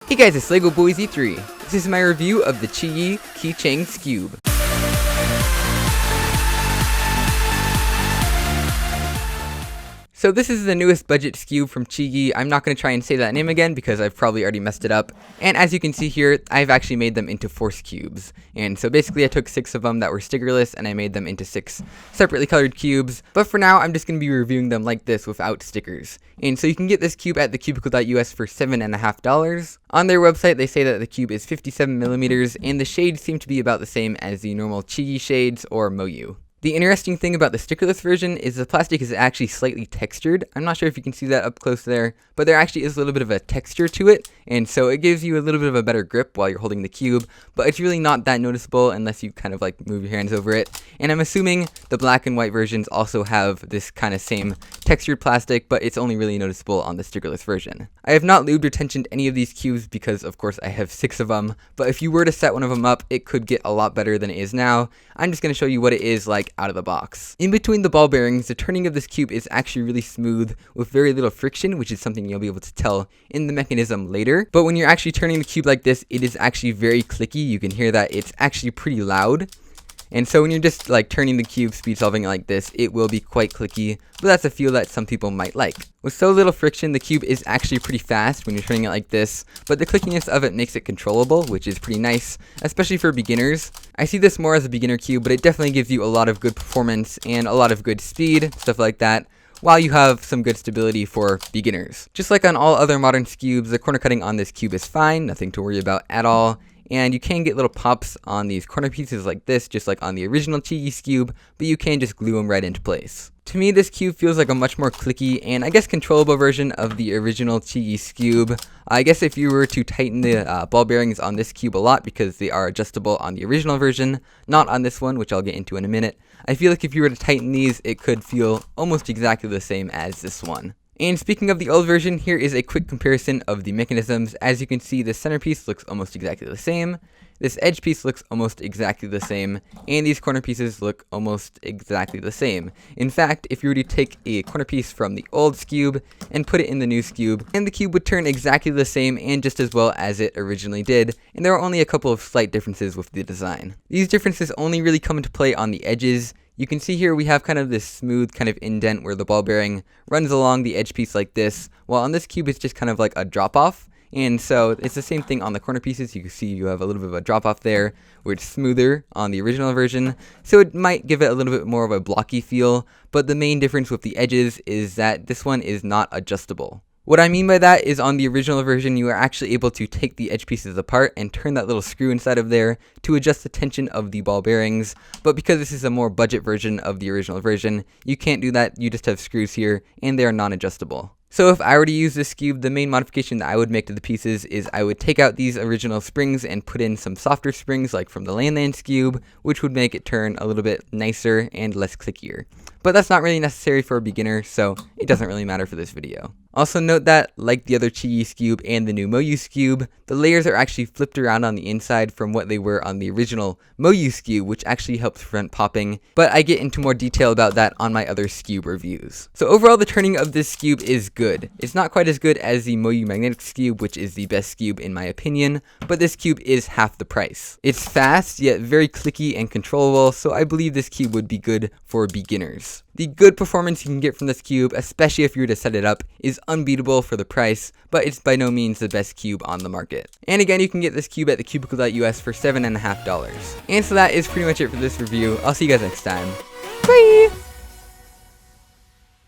Hey guys, it's LEGO Boys E3. This is my review of the QiYi QiCheng Skewb. So this is the newest budget Skewb from QiYi. I'm not going to try and say that name again because I've probably already messed it up. And as you can see here, I've actually made them into 4 cubes. And so basically I took 6 of them that were stickerless and I made them into 6 separately colored cubes. But for now, I'm just going to be reviewing them like this without stickers. And so you can get this cube at thecubicle.us for $7.50. On their website, they say that the cube is 57mm and the shades seem to be about the same as the normal QiYi shades or Moyu. The interesting thing about the stickerless version is the plastic is actually slightly textured. I'm not sure if you can see that up close there, but there actually is a little bit of a texture to it, and so it gives you a little bit of a better grip while you're holding the cube, but it's really not that noticeable unless you kind of like move your hands over it. And I'm assuming the black and white versions also have this kind of same textured plastic, but it's only really noticeable on the stickerless version. I have not lubed or tensioned any of these cubes because of course I have 6 of them, but if you were to set one of them up, it could get a lot better than it is now. I'm just going to show you what it is like out of the box. In between the ball bearings, the turning of this cube is actually really smooth with very little friction, which is something you'll be able to tell in the mechanism later. But when you're actually turning the cube like this, it is actually very clicky. You can hear that it's actually pretty loud. And so when you're just like turning the cube, speed solving it like this, it will be quite clicky, but that's a feel that some people might like. With so little friction, the cube is actually pretty fast when you're turning it like this, but the clickiness of it makes it controllable, which is pretty nice, especially for beginners. I see this more as a beginner cube, but it definitely gives you a lot of good performance and a lot of good speed, stuff like that, while you have some good stability for beginners. Just like on all other modern Skewbs, the corner cutting on this cube is fine, nothing to worry about at all. And you can get little pops on these corner pieces like this, just like on the original QiYi Skewb, but you can just glue them right into place. To me, this cube feels like a much more clicky and I guess controllable version of the original QiYi Skewb. I guess if you were to tighten the ball bearings on this cube a lot because they are adjustable on the original version, not on this one, which I'll get into in a minute, I feel like if you were to tighten these, it could feel almost exactly the same as this one. And speaking of the old version, here is a quick comparison of the mechanisms. As you can see, the centerpiece looks almost exactly the same, this edge piece looks almost exactly the same, and these corner pieces look almost exactly the same. In fact, if you were to take a corner piece from the old Skewb and put it in the new Skewb, and the cube would turn exactly the same and just as well as it originally did, and there are only a couple of slight differences with the design. These differences only really come into play on the edges. You can see here we have kind of this smooth kind of indent where the ball bearing runs along the edge piece like this, while on this cube it's just kind of like a drop off. And so it's the same thing on the corner pieces. You can see you have a little bit of a drop off there where it's smoother on the original version. So it might give it a little bit more of a blocky feel, but the main difference with the edges is that this one is not adjustable. What I mean by that is on the original version, you are actually able to take the edge pieces apart and turn that little screw inside of there to adjust the tension of the ball bearings. But because this is a more budget version of the original version, you can't do that. You just have screws here and they are non-adjustable. So if I were to use this cube, the main modification that I would make to the pieces is I would take out these original springs and put in some softer springs like from the Land Skewb, which would make it turn a little bit nicer and less clickier. But that's not really necessary for a beginner, so it doesn't really matter for this video. Also note that, like the other QiYi Skewb and the new Moyu Skewb, the layers are actually flipped around on the inside from what they were on the original Moyu Skewb, which actually helps prevent popping, but I get into more detail about that on my other Skewb reviews. So overall, the turning of this Skewb is good. It's not quite as good as the Moyu Magnetic Skewb, which is the best Skewb in my opinion, but this cube is half the price. It's fast, yet very clicky and controllable, so I believe this cube would be good for beginners. The good performance you can get from this cube, especially if you were to set it up, is unbeatable for the price, but it's by no means the best cube on the market. And again, you can get this cube at thecubicle.us for $7.50. And so that is pretty much it for this review. I'll see you guys next time. Bye!